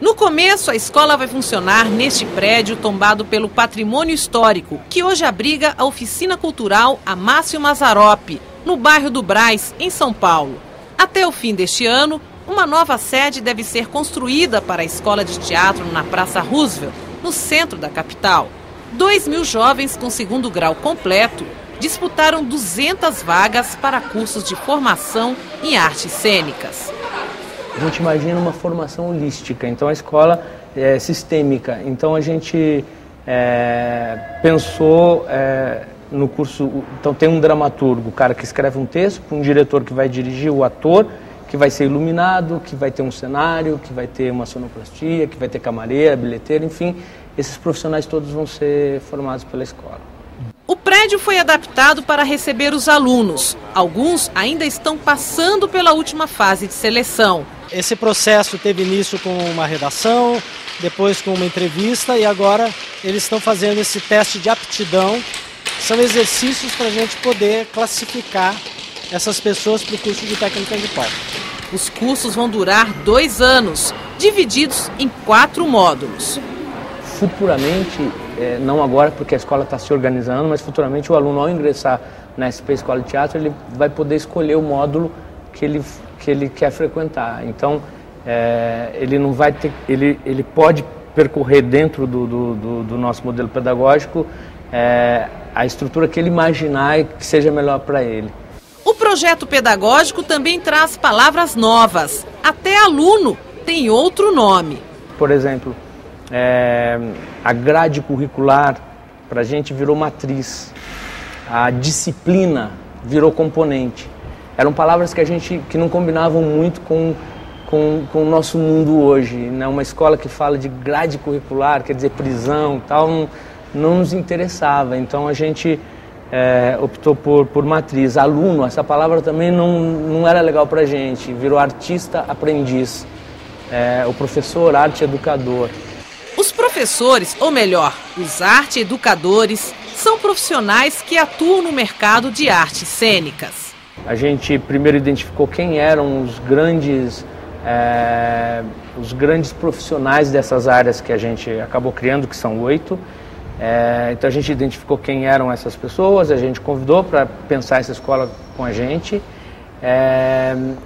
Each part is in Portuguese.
No começo, a escola vai funcionar neste prédio tombado pelo patrimônio histórico, que hoje abriga a oficina cultural Amácio Mazzaropi, no bairro do Brás, em São Paulo. Até o fim deste ano, uma nova sede deve ser construída para a escola de teatro na Praça Roosevelt, no centro da capital. 2.000 jovens com segundo grau completo disputaram 200 vagas para cursos de formação em artes cênicas. A gente imagina uma formação holística, então a escola é sistêmica. Então a gente pensou no curso, então tem um dramaturgo, o cara que escreve um texto, um diretor que vai dirigir, o ator, que vai ser iluminado, que vai ter um cenário, que vai ter uma sonoplastia, que vai ter camareira, bilheteiro, enfim, esses profissionais todos vão ser formados pela escola. O prédio foi adaptado para receber os alunos. Alguns ainda estão passando pela última fase de seleção. Esse processo teve início com uma redação, depois com uma entrevista e agora eles estão fazendo esse teste de aptidão. São exercícios para a gente poder classificar essas pessoas para o curso de técnica de palco. Os cursos vão durar 2 anos, divididos em 4 módulos. Futuramente, não agora porque a escola está se organizando, mas futuramente o aluno, ao ingressar na SP Escola de Teatro, ele vai poder escolher o módulo que ele quer frequentar. Então, ele não vai ter, ele pode percorrer dentro do nosso modelo pedagógico a estrutura que ele imaginar e que seja melhor para ele. O projeto pedagógico também traz palavras novas. Até aluno tem outro nome. Por exemplo, a grade curricular para a gente virou matriz, a disciplina virou componente. Eram palavras que não combinavam muito com o nosso mundo hoje, né? Uma escola que fala de grade curricular, quer dizer prisão e tal, não nos interessava. Então a gente optou por matriz. Aluno, essa palavra também não era legal para a gente, virou artista aprendiz, o professor arte educador. Os professores, ou melhor, os arte-educadores, são profissionais que atuam no mercado de artes cênicas. A gente primeiro identificou quem eram os grandes profissionais dessas áreas que a gente acabou criando, que são 8. Então a gente identificou quem eram essas pessoas, a gente convidou para pensar essa escola com a gente.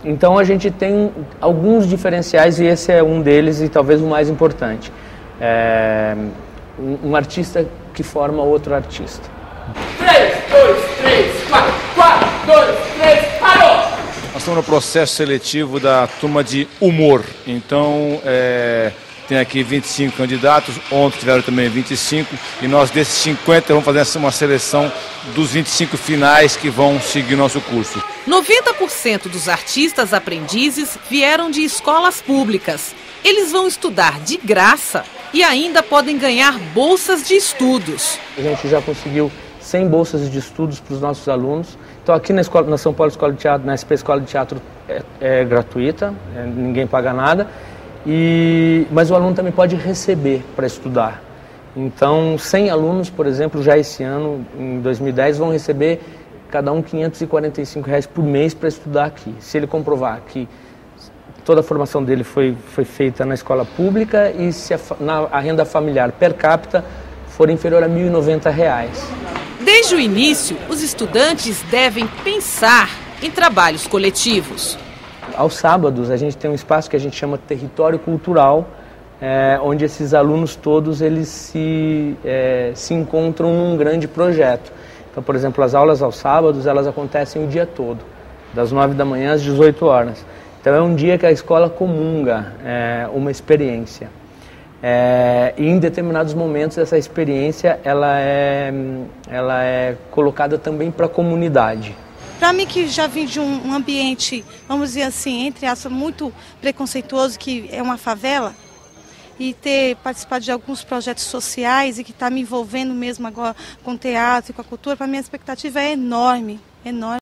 Então a gente tem alguns diferenciais e esse é um deles e talvez o mais importante. Um artista que forma outro artista. 3, 2, 3, 4, 4, 2, 3, parou! Nós estamos no processo seletivo da turma de humor, então tem aqui 25 candidatos, ontem tiveram também 25 e nós desses 50 vamos fazer uma seleção dos 25 finais que vão seguir o nosso curso. 90% dos artistas aprendizes vieram de escolas públicas. Eles vão estudar de graça e ainda podem ganhar bolsas de estudos. A gente já conseguiu 100 bolsas de estudos para os nossos alunos. Então aqui na São Paulo Escola de Teatro, na SP Escola de Teatro é gratuita, ninguém paga nada. Mas o aluno também pode receber para estudar. Então 100 alunos, por exemplo, já esse ano, em 2010, vão receber cada um R$ 545 por mês para estudar aqui. Se ele comprovar que toda a formação dele foi feita na escola pública e se a renda familiar per capita for inferior a R$ 1.090. Desde o início, os estudantes devem pensar em trabalhos coletivos. Aos sábados, a gente tem um espaço que a gente chama Território Cultural, onde esses alunos todos eles se encontram num grande projeto. Então, por exemplo, as aulas aos sábados, elas acontecem o dia todo, das 9 da manhã às 18 horas. Então é um dia que a escola comunga uma experiência. E em determinados momentos essa experiência ela é colocada também para a comunidade. Para mim, que já vim de um ambiente, vamos dizer assim, entre aspas, muito preconceituoso, que é uma favela, e ter participado de alguns projetos sociais e que está me envolvendo mesmo agora com o teatro e com a cultura, para mim a expectativa é enorme, enorme.